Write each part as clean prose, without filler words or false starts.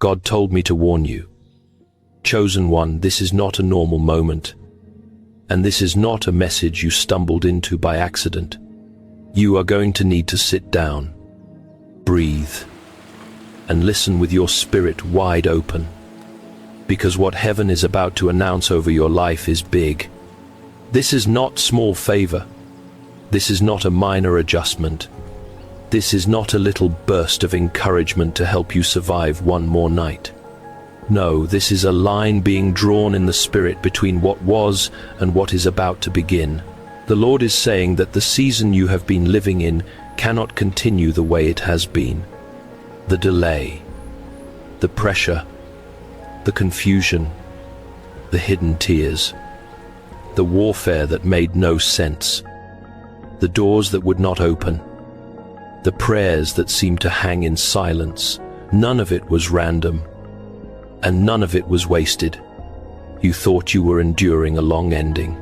God told me to warn you. Chosen one, this is not a normal moment. And this is not a message you stumbled into by accident. You are going to need to sit down, breathe, and listen with your spirit wide open. Because what heaven is about to announce over your life is big. This is not small favor. This is not a minor adjustment. This is not a little burst of encouragement to help you survive one more night. No, this is a line being drawn in the spirit between what was and what is about to begin. The Lord is saying that the season you have been living in cannot continue the way it has been. The delay, the pressure, the confusion, the hidden tears, the warfare that made no sense, the doors that would not open, the prayers that seemed to hang in silence. None of it was random, and none of it was wasted. You thought you were enduring a long ending.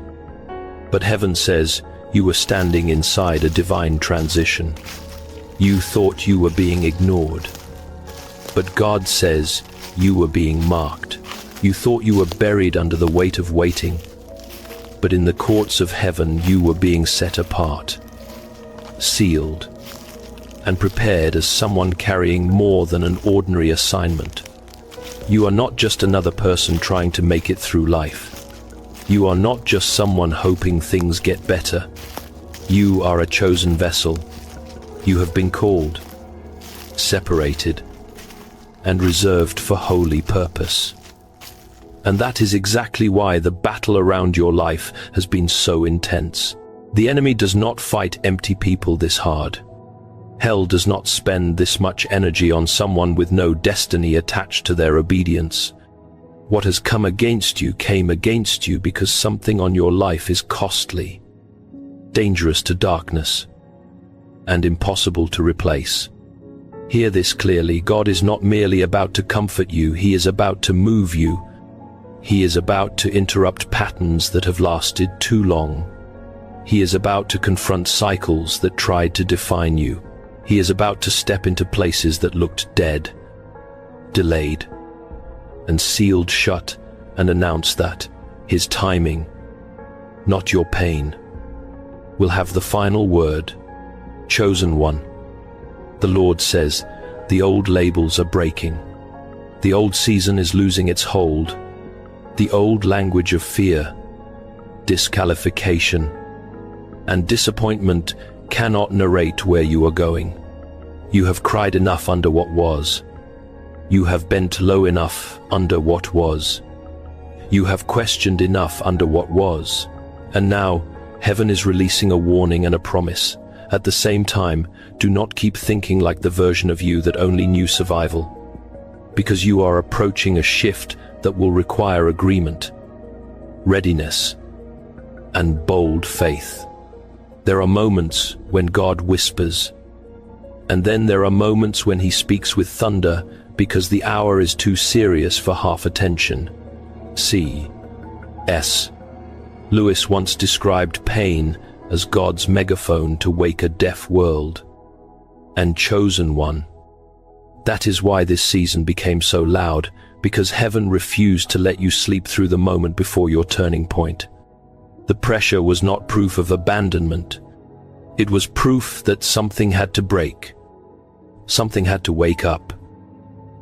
But heaven says you were standing inside a divine transition. You thought you were being ignored. But God says you were being marked. You thought you were buried under the weight of waiting. But in the courts of heaven you were being set apart, sealed, and prepared as someone carrying more than an ordinary assignment. You are not just another person trying to make it through life. You are not just someone hoping things get better. You are a chosen vessel. You have been called, separated, and reserved for holy purpose. And that is exactly why the battle around your life has been so intense. The enemy does not fight empty people this hard. Hell does not spend this much energy on someone with no destiny attached to their obedience. What has come against you came against you because something on your life is costly, dangerous to darkness, and impossible to replace. Hear this clearly. God is not merely about to comfort you, He is about to move you. He is about to interrupt patterns that have lasted too long. He is about to confront cycles that tried to define you. He is about to step into places that looked dead, delayed, and sealed shut, and announce that His timing, not your pain, will have the final word. Chosen one, the Lord says, the old labels are breaking. The old season is losing its hold. The old language of fear, disqualification, and disappointment cannot narrate where you are going. You have cried enough under what was. You have bent low enough under what was. You have questioned enough under what was. And now, heaven is releasing a warning and a promise. At the same time, do not keep thinking like the version of you that only knew survival. Because you are approaching a shift that will require agreement, readiness, and bold faith. There are moments when God whispers, and then there are moments when He speaks with thunder because the hour is too serious for half attention. C.S. Lewis once described pain as God's megaphone to wake a deaf world. And chosen one. That is why this season became so loud, because heaven refused to let you sleep through the moment before your turning point. The pressure was not proof of abandonment. It was proof that something had to break. Something had to wake up.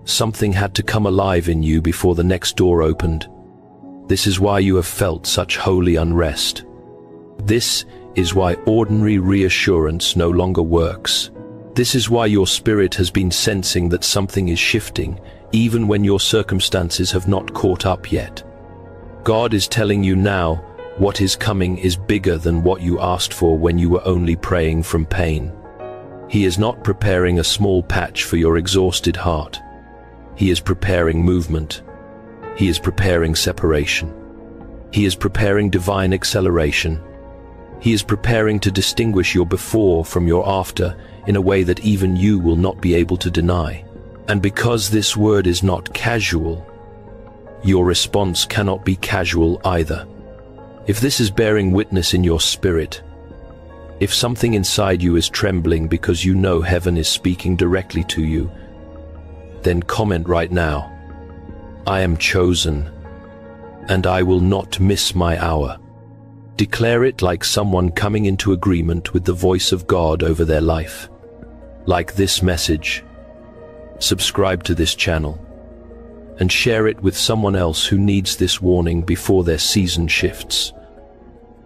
Something had to come alive in you before the next door opened. This is why you have felt such holy unrest. This is why ordinary reassurance no longer works. This is why your spirit has been sensing that something is shifting, even when your circumstances have not caught up yet. God is telling you now, what is coming is bigger than what you asked for when you were only praying from pain. He is not preparing a small patch for your exhausted heart. He is preparing movement. He is preparing separation. He is preparing divine acceleration. He is preparing to distinguish your before from your after in a way that even you will not be able to deny. And because this word is not casual, your response cannot be casual either. If this is bearing witness in your spirit, if something inside you is trembling because you know heaven is speaking directly to you, then comment right now, "I am chosen, and I will not miss my hour." Declare it like someone coming into agreement with the voice of God over their life. Like this message, subscribe to this channel, and share it with someone else who needs this warning before their season shifts.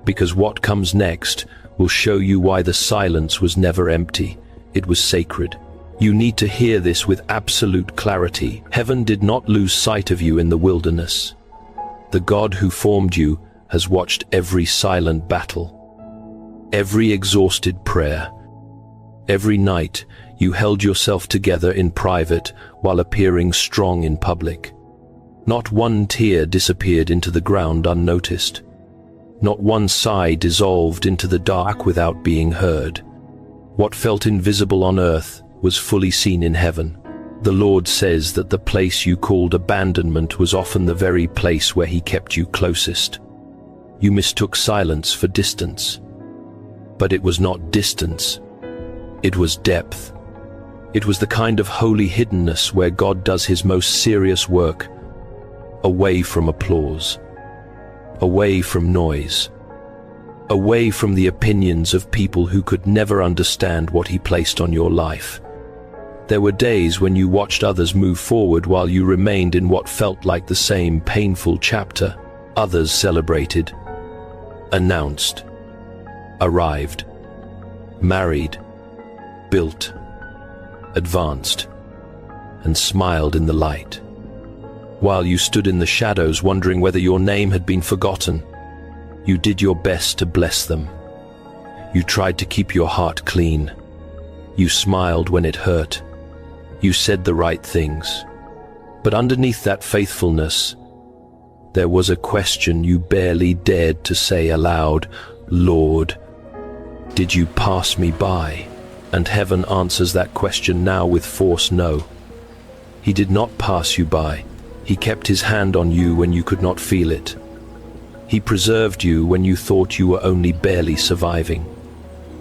Because what comes next will show you why the silence was never empty, it was sacred. You need to hear this with absolute clarity. Heaven did not lose sight of you in the wilderness. The God who formed you has watched every silent battle, every exhausted prayer. Every night you held yourself together in private while appearing strong in public. Not one tear disappeared into the ground unnoticed. Not one sigh dissolved into the dark without being heard. What felt invisible on earth was fully seen in heaven. The Lord says that the place you called abandonment was often the very place where He kept you closest. You mistook silence for distance. But it was not distance. It was depth. It was the kind of holy hiddenness where God does His most serious work, away from applause, away from noise, away from the opinions of people who could never understand what He placed on your life. There were days when you watched others move forward while you remained in what felt like the same painful chapter. Others celebrated, announced, arrived, married, built, advanced, and smiled in the light, while you stood in the shadows wondering whether your name had been forgotten. You did your best to bless them. You tried to keep your heart clean. You smiled when it hurt. You said the right things. But underneath that faithfulness, there was a question you barely dared to say aloud. Lord, did you pass me by? And heaven answers that question now with force no. He did not pass you by. He kept His hand on you when you could not feel it. He preserved you when you thought you were only barely surviving.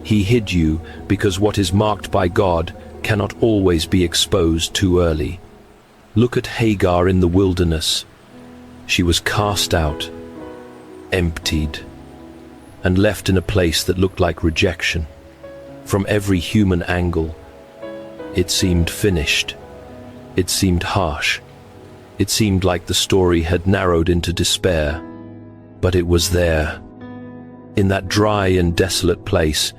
He hid you because what is marked by God cannot always be exposed too early. Look at Hagar in the wilderness. She was cast out, emptied, and left in a place that looked like rejection. From every human angle, it seemed finished. It seemed harsh. It seemed like the story had narrowed into despair. But it was there, in that dry and desolate place,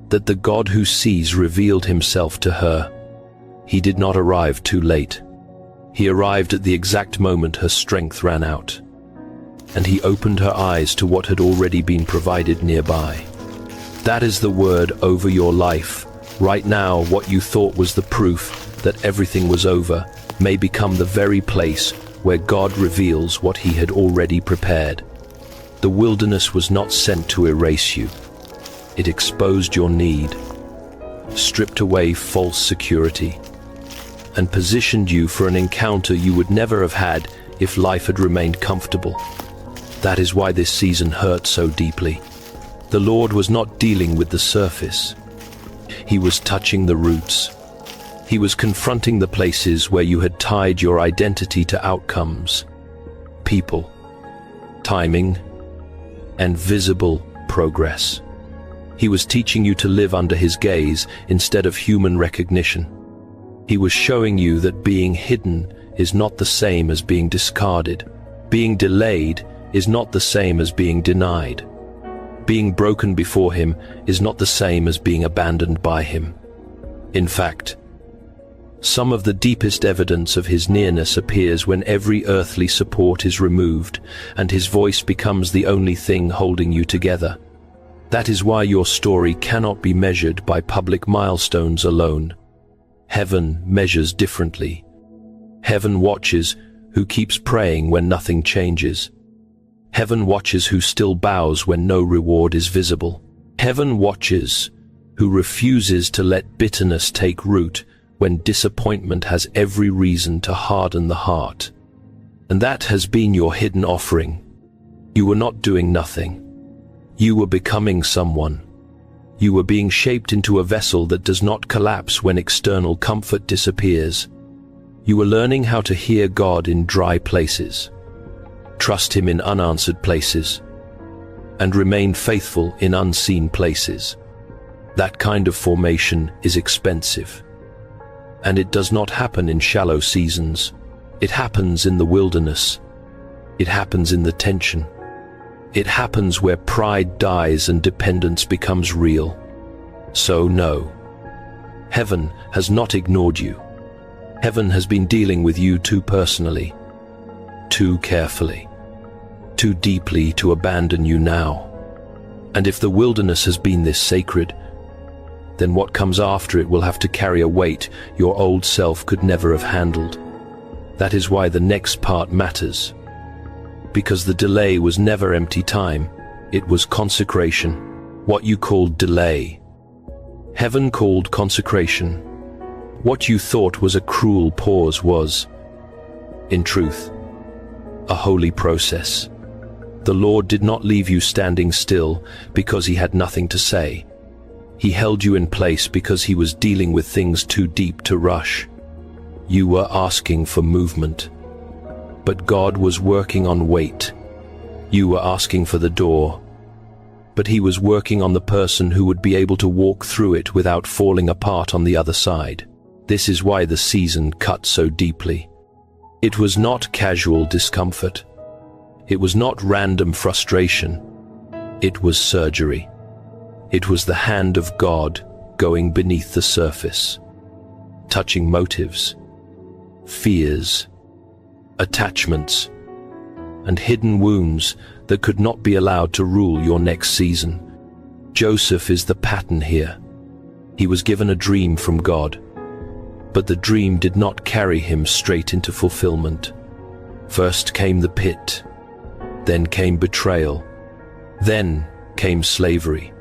that the God who sees revealed Himself to her. He did not arrive too late. He arrived at the exact moment her strength ran out, and He opened her eyes to what had already been provided nearby. That is the word over your life. Right now, what you thought was the proof that everything was over may become the very place where God reveals what He had already prepared. The wilderness was not sent to erase you. It exposed your need, stripped away false security, and positioned you for an encounter you would never have had if life had remained comfortable. That is why this season hurt so deeply. The Lord was not dealing with the surface. He was touching the roots. He was confronting the places where you had tied your identity to outcomes, people, timing, and visible progress. He was teaching you to live under His gaze instead of human recognition. He was showing you that being hidden is not the same as being discarded. Being delayed is not the same as being denied. Being broken before Him is not the same as being abandoned by Him. In fact, some of the deepest evidence of His nearness appears when every earthly support is removed and His voice becomes the only thing holding you together. That is why your story cannot be measured by public milestones alone. Heaven measures differently. Heaven watches who keeps praying when nothing changes. Heaven watches who still bows when no reward is visible. Heaven watches who refuses to let bitterness take root when disappointment has every reason to harden the heart. And that has been your hidden offering. You were not doing nothing. You were becoming someone. You were being shaped into a vessel that does not collapse when external comfort disappears. You were learning how to hear God in dry places, trust Him in unanswered places, and remain faithful in unseen places. That kind of formation is expensive. And it does not happen in shallow seasons. It happens in the wilderness. It happens in the tension. It happens where pride dies and dependence becomes real. So no, heaven has not ignored you. Heaven has been dealing with you too personally, too carefully, too deeply to abandon you now. And if the wilderness has been this sacred, then what comes after it will have to carry a weight your old self could never have handled. That is why the next part matters. Because the delay was never empty time, it was consecration, what you called delay. Heaven called consecration. What you thought was a cruel pause was, in truth, a holy process. The Lord did not leave you standing still because He had nothing to say. He held you in place because He was dealing with things too deep to rush. You were asking for movement, but God was working on weight. You were asking for the door, but He was working on the person who would be able to walk through it without falling apart on the other side. This is why the season cut so deeply. It was not casual discomfort. It was not random frustration. It was surgery. It was the hand of God going beneath the surface, touching motives, fears, attachments, and hidden wounds that could not be allowed to rule your next season. Joseph is the pattern here. He was given a dream from God, but the dream did not carry him straight into fulfillment. First came the pit, then came betrayal, then came slavery,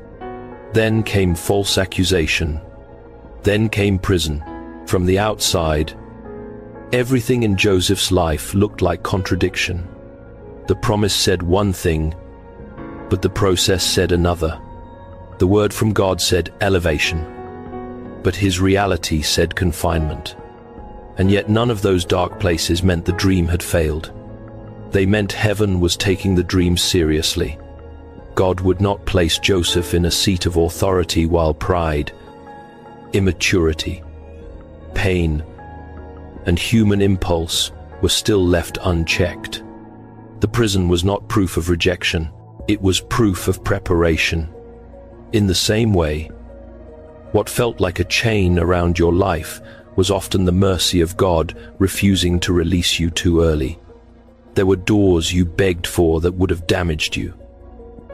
then came false accusation, then came prison. From the outside, everything in Joseph's life looked like contradiction. The promise said one thing, but the process said another. The word from God said elevation, but his reality said confinement. And yet none of those dark places meant the dream had failed. They meant heaven was taking the dream seriously. God would not place Joseph in a seat of authority while pride, immaturity, pain, and human impulse were still left unchecked. The prison was not proof of rejection, it was proof of preparation. In the same way, what felt like a chain around your life was often the mercy of God refusing to release you too early. There were doors you begged for that would have damaged you.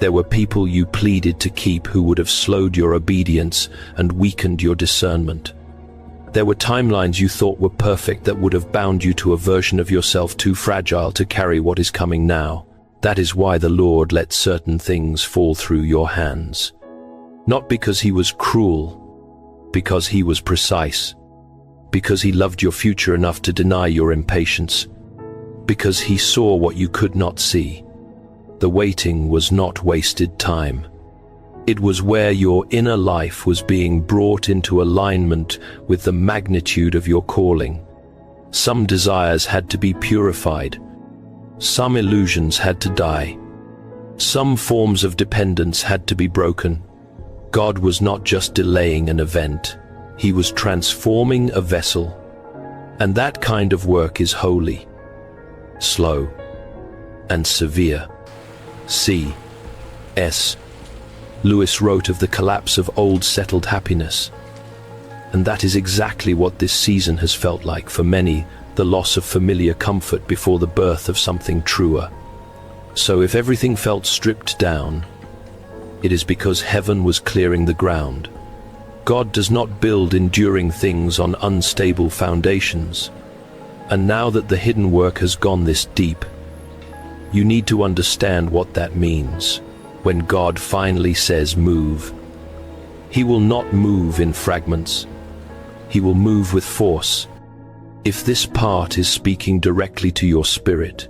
There were people you pleaded to keep who would have slowed your obedience and weakened your discernment. There were timelines you thought were perfect that would have bound you to a version of yourself too fragile to carry what is coming now. That is why the Lord let certain things fall through your hands. Not because He was cruel, because He was precise, because He loved your future enough to deny your impatience, because He saw what you could not see. The waiting was not wasted time. It was where your inner life was being brought into alignment with the magnitude of your calling. Some desires had to be purified. Some illusions had to die. Some forms of dependence had to be broken. God was not just delaying an event, He was transforming a vessel. And that kind of work is holy, slow, and severe. C.S. Lewis wrote of the collapse of old settled happiness. And that is exactly what this season has felt like for many, the loss of familiar comfort before the birth of something truer. So if everything felt stripped down, it is because heaven was clearing the ground. God does not build enduring things on unstable foundations. And now that the hidden work has gone this deep, you need to understand what that means. When God finally says move, He will not move in fragments. He will move with force. If this part is speaking directly to your spirit,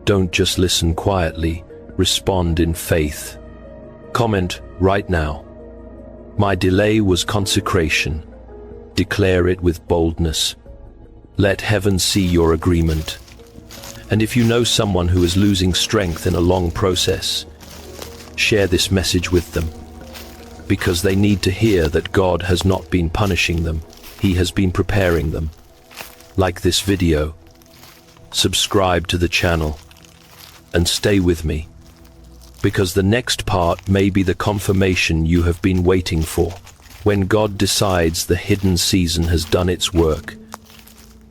don't just listen quietly, respond in faith. Comment right now. My delay was consecration. Declare it with boldness. Let heaven see your agreement. And if you know someone who is losing strength in a long process, share this message with them, because they need to hear that God has not been punishing them, He has been preparing them. Like this video, subscribe to the channel, and stay with me, because the next part may be the confirmation you have been waiting for. When God decides the hidden season has done its work,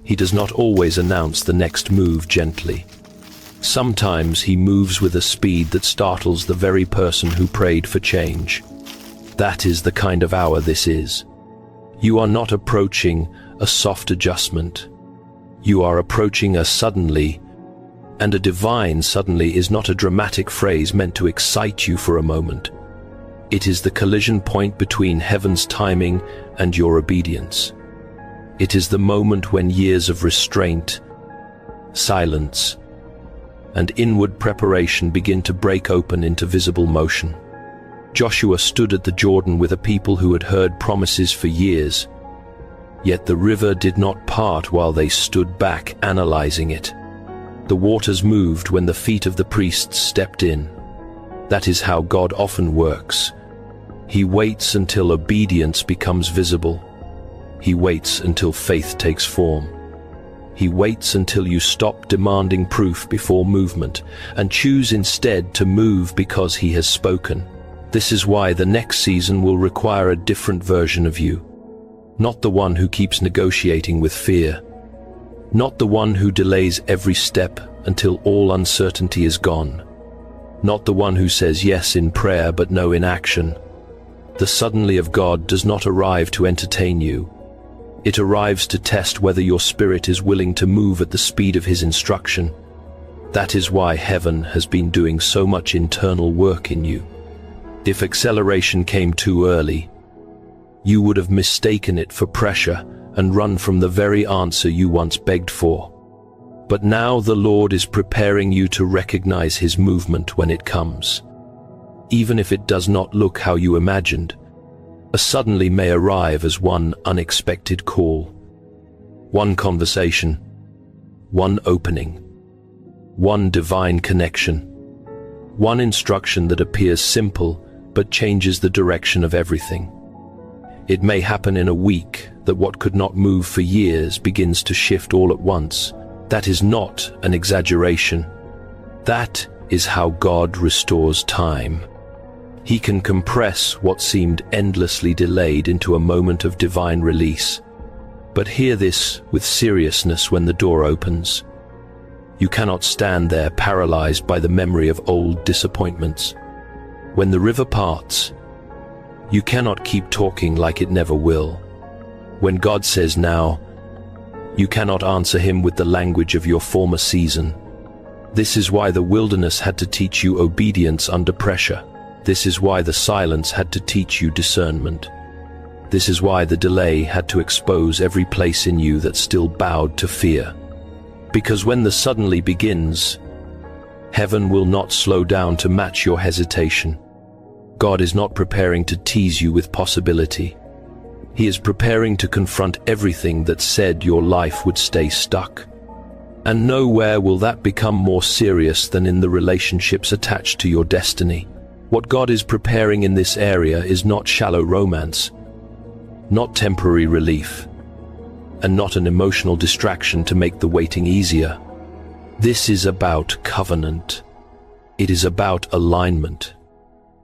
He does not always announce the next move gently. Sometimes He moves with a speed that startles the very person who prayed for change. That is the kind of hour this is. You are not approaching a soft adjustment. You are approaching a suddenly, and a divine suddenly is not a dramatic phrase meant to excite you for a moment. It is the collision point between heaven's timing and your obedience. It is the moment when years of restraint, silence, and inward preparation begin to break open into visible motion. Joshua stood at the Jordan with a people who had heard promises for years, yet the river did not part while they stood back analyzing it. The waters moved when the feet of the priests stepped in. That is how God often works. He waits until obedience becomes visible. He waits until faith takes form. He waits until you stop demanding proof before movement and choose instead to move because He has spoken. This is why the next season will require a different version of you. Not the one who keeps negotiating with fear. Not the one who delays every step until all uncertainty is gone. Not the one who says yes in prayer but no in action. The suddenly of God does not arrive to entertain you. It arrives to test whether your spirit is willing to move at the speed of His instruction. That is why heaven has been doing so much internal work in you. If acceleration came too early, you would have mistaken it for pressure and run from the very answer you once begged for. But now the Lord is preparing you to recognize His movement when it comes. Even if it does not look how you imagined, a suddenly may arrive as one unexpected call, one conversation, one opening, one divine connection, one instruction that appears simple but changes the direction of everything. It may happen in a week that what could not move for years begins to shift all at once. That is not an exaggeration. That is how God restores time. He can compress what seemed endlessly delayed into a moment of divine release. But hear this with seriousness when the door opens. You cannot stand there paralyzed by the memory of old disappointments. When the river parts, you cannot keep talking like it never will. When God says now, you cannot answer Him with the language of your former season. This is why the wilderness had to teach you obedience under pressure. This is why the silence had to teach you discernment. This is why the delay had to expose every place in you that still bowed to fear. Because when the suddenly begins, heaven will not slow down to match your hesitation. God is not preparing to tease you with possibility. He is preparing to confront everything that said your life would stay stuck. And nowhere will that become more serious than in the relationships attached to your destiny. What God is preparing in this area is not shallow romance, not temporary relief, and not an emotional distraction to make the waiting easier. This is about covenant. It is about alignment.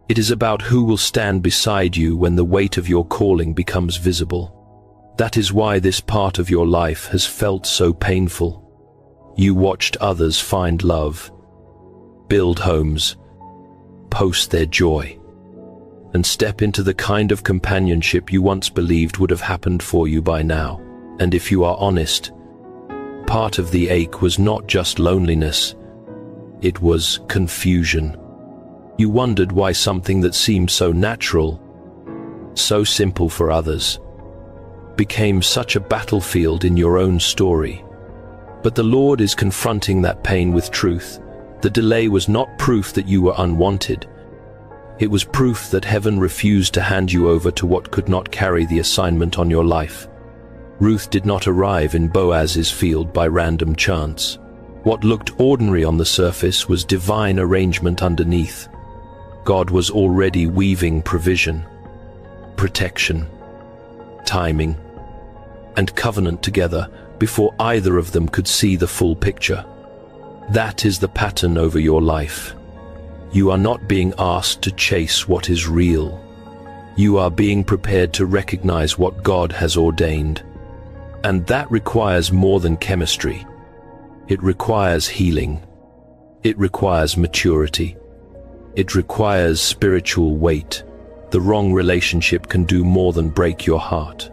It is about who will stand beside you when the weight of your calling becomes visible. That is why this part of your life has felt so painful. You watched others find love, build homes, post their joy, and step into the kind of companionship you once believed would have happened for you by now. And if you are honest, part of the ache was not just loneliness, it was confusion. You wondered why something that seemed so natural, so simple for others, became such a battlefield in your own story. But the Lord is confronting that pain with truth. The delay was not proof that you were unwanted. It was proof that heaven refused to hand you over to what could not carry the assignment on your life. Ruth did not arrive in Boaz's field by random chance. What looked ordinary on the surface was divine arrangement underneath. God was already weaving provision, protection, timing, and covenant together before either of them could see the full picture. That is the pattern over your life. You are not being asked to chase what is real. You are being prepared to recognize what God has ordained. And that requires more than chemistry. It requires healing. It requires maturity. It requires spiritual weight. The wrong relationship can do more than break your heart.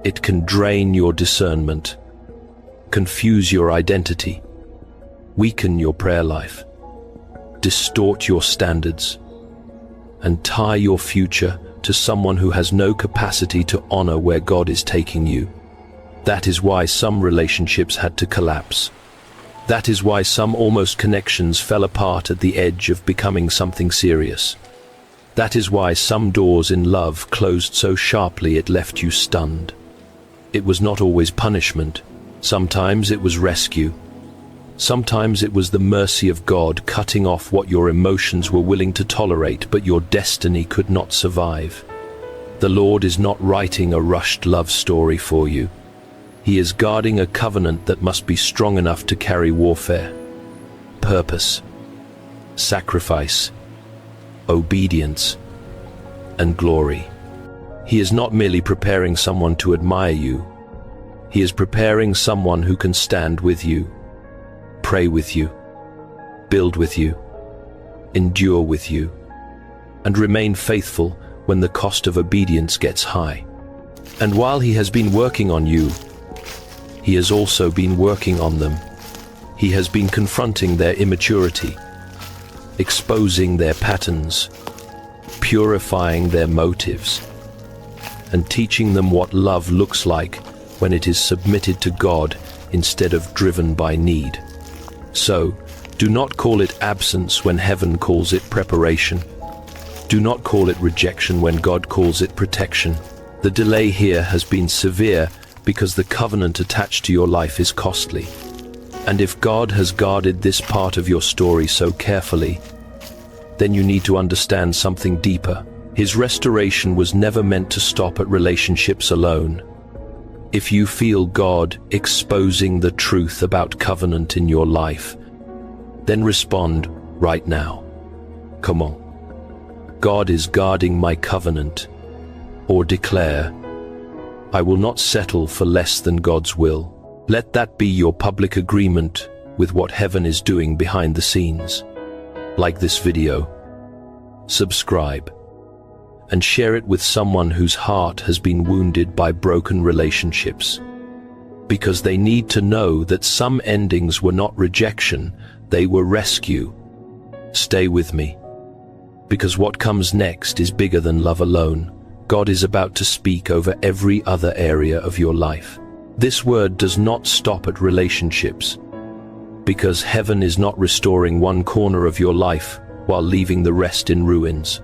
It can drain your discernment, confuse your identity, weaken your prayer life, distort your standards, and tie your future to someone who has no capacity to honor where God is taking you. That is why some relationships had to collapse. That is why some almost connections fell apart at the edge of becoming something serious. That is why some doors in love closed so sharply it left you stunned. It was not always punishment. Sometimes it was rescue. Sometimes it was the mercy of God cutting off what your emotions were willing to tolerate but your destiny could not survive. The Lord is not writing a rushed love story for you. He is guarding a covenant that must be strong enough to carry warfare, purpose, sacrifice, obedience, and glory. He is not merely preparing someone to admire you. He is preparing someone who can stand with you, pray with you, build with you, endure with you, and remain faithful when the cost of obedience gets high. And while He has been working on you, He has also been working on them. He has been confronting their immaturity, exposing their patterns, purifying their motives, and teaching them what love looks like when it is submitted to God instead of driven by need. So, do not call it absence when heaven calls it preparation. Do not call it rejection when God calls it protection. The delay here has been severe because the covenant attached to your life is costly. And if God has guarded this part of your story so carefully, then you need to understand something deeper. His restoration was never meant to stop at relationships alone. If you feel God exposing the truth about covenant in your life, then respond right now. Come on. God is guarding my covenant. Or declare, I will not settle for less than God's will. Let that be your public agreement with what heaven is doing behind the scenes. Like this video, subscribe, and share it with someone whose heart has been wounded by broken relationships. Because they need to know that some endings were not rejection, they were rescue. Stay with me, because what comes next is bigger than love alone. God is about to speak over every other area of your life. This word does not stop at relationships, because heaven is not restoring one corner of your life while leaving the rest in ruins.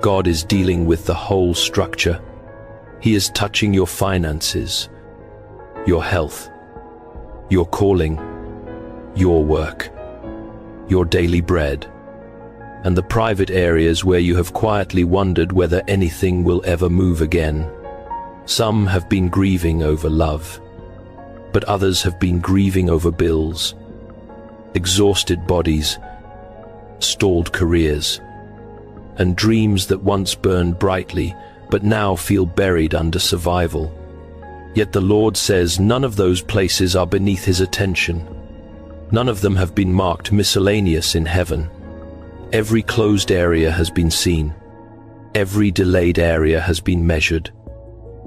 God is dealing with the whole structure. He is touching your finances, your health, your calling, your work, your daily bread, and the private areas where you have quietly wondered whether anything will ever move again. Some have been grieving over love, but others have been grieving over bills, exhausted bodies, stalled careers, and dreams that once burned brightly but now feel buried under survival. Yet the Lord says none of those places are beneath His attention. None of them have been marked miscellaneous in heaven. Every closed area has been seen. Every delayed area has been measured.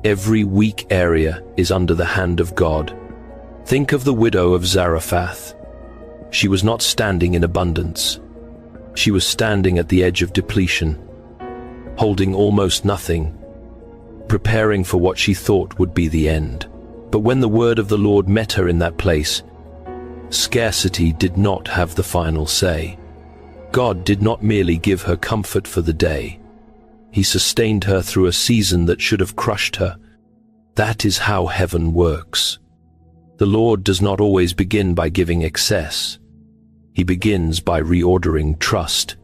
Every weak area is under the hand of God. Think of the widow of Zarephath. She was not standing in abundance. She was standing at the edge of depletion, holding almost nothing, preparing for what she thought would be the end. But when the word of the Lord met her in that place, scarcity did not have the final say. God did not merely give her comfort for the day. He sustained her through a season that should have crushed her. That is how heaven works. The Lord does not always begin by giving excess. He begins by reordering trust.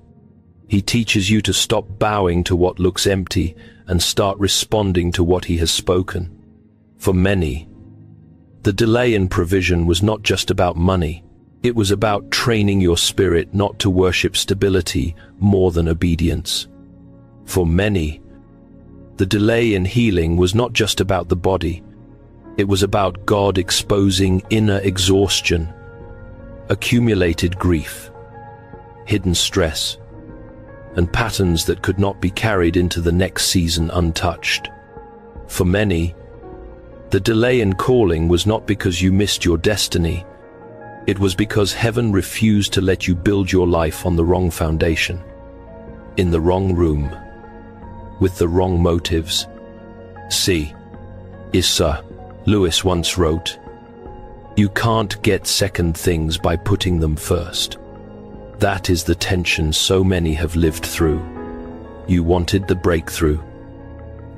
He teaches you to stop bowing to what looks empty and start responding to what He has spoken. For many, the delay in provision was not just about money. It was about training your spirit not to worship stability more than obedience. For many, the delay in healing was not just about the body. It was about God exposing inner exhaustion, accumulated grief, hidden stress, and patterns that could not be carried into the next season untouched. For many, the delay in calling was not because you missed your destiny. It was because heaven refused to let you build your life on the wrong foundation, in the wrong room, with the wrong motives. C.S. Lewis once wrote, "You can't get second things by putting them first." That is the tension so many have lived through. You wanted the breakthrough,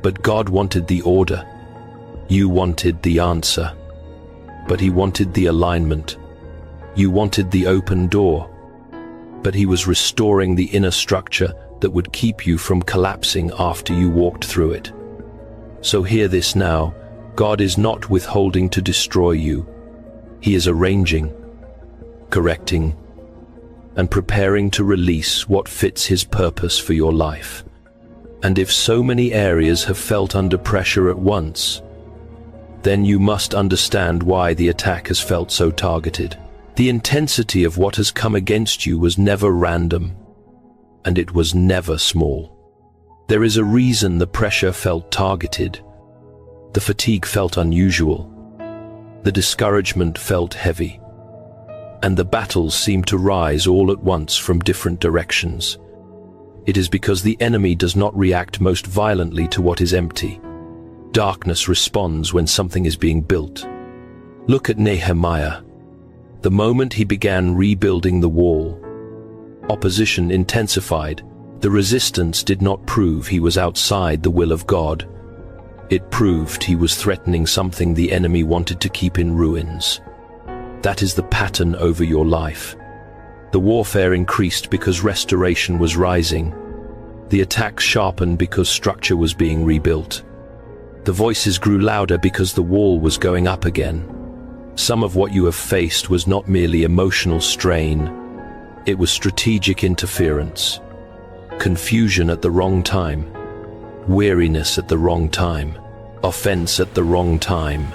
but God wanted the order. You wanted the answer, but He wanted the alignment. You wanted the open door, but He was restoring the inner structure that would keep you from collapsing after you walked through it. So hear this now. God is not withholding to destroy you. He is arranging, correcting, and preparing to release what fits His purpose for your life. And if so many areas have felt under pressure at once, then you must understand why the attack has felt so targeted. The intensity of what has come against you was never random, and it was never small. There is a reason the pressure felt targeted. The fatigue felt unusual. The discouragement felt heavy. And the battles seemed to rise all at once from different directions. It is because the enemy does not react most violently to what is empty. Darkness responds when something is being built. Look at Nehemiah. The moment he began rebuilding the wall, opposition intensified. The resistance did not prove he was outside the will of God. It proved he was threatening something the enemy wanted to keep in ruins. That is the pattern over your life. The warfare increased because restoration was rising. The attacks sharpened because structure was being rebuilt. The voices grew louder because the wall was going up again. Some of what you have faced was not merely emotional strain. It was strategic interference. Confusion at the wrong time. Weariness at the wrong time. Offense at the wrong time.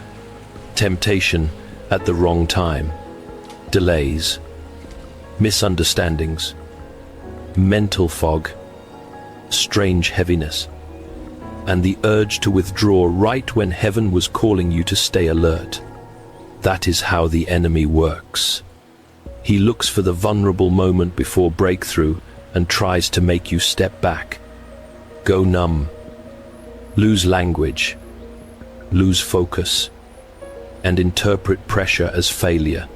Temptation at the wrong time. Delays. Misunderstandings. Mental fog. Strange heaviness. And the urge to withdraw right when heaven was calling you to stay alert. That is how the enemy works. He looks for the vulnerable moment before breakthrough and tries to make you step back. Go numb. Lose language. Lose focus. And interpret pressure as failure.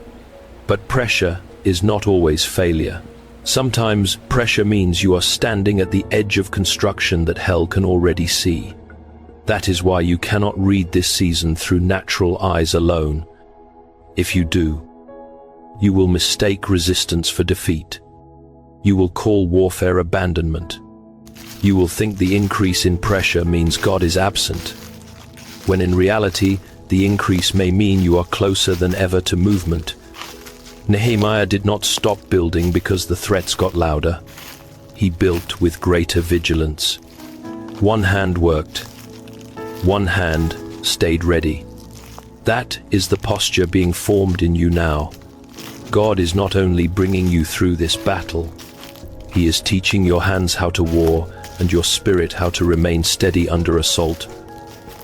But pressure is not always failure. Sometimes pressure means you are standing at the edge of construction that hell can already see. That is why you cannot read this season through natural eyes alone. If you do, you will mistake resistance for defeat. You will call warfare abandonment. You will think the increase in pressure means God is absent, when in reality, the increase may mean you are closer than ever to movement. Nehemiah did not stop building because the threats got louder. He built with greater vigilance. One hand worked. One hand stayed ready. That is the posture being formed in you now. God is not only bringing you through this battle, He is teaching your hands how to war and your spirit how to remain steady under assault.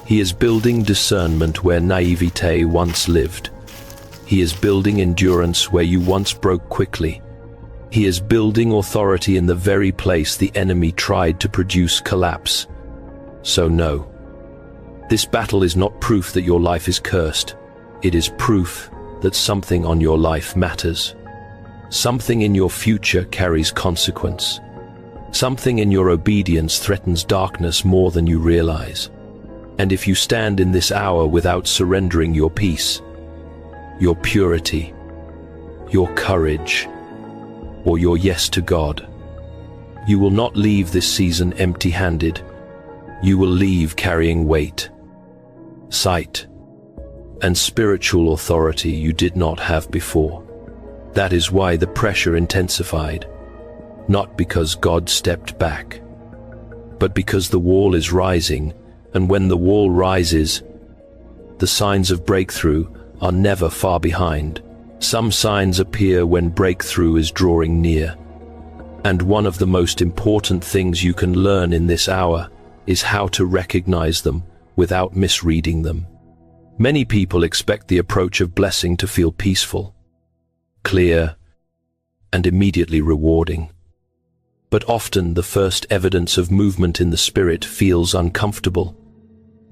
He is building discernment where naivete once lived. He is building endurance where you once broke quickly. He is building authority in the very place the enemy tried to produce collapse. So no, this battle is not proof that your life is cursed. It is proof that something on your life matters. Something in your future carries consequence. Something in your obedience threatens darkness more than you realize. And if you stand in this hour without surrendering your peace, your purity, your courage, or your yes to God, you will not leave this season empty-handed. You will leave carrying weight, sight, and spiritual authority you did not have before. That is why the pressure intensified, not because God stepped back, but because the wall is rising, and when the wall rises, the signs of breakthrough are never far behind. Some signs appear when breakthrough is drawing near. And one of the most important things you can learn in this hour is how to recognize them without misreading them. Many people expect the approach of blessing to feel peaceful, clear, and immediately rewarding. But often the first evidence of movement in the spirit feels uncomfortable.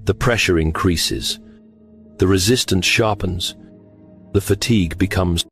The pressure increases, the resistance sharpens, the fatigue becomes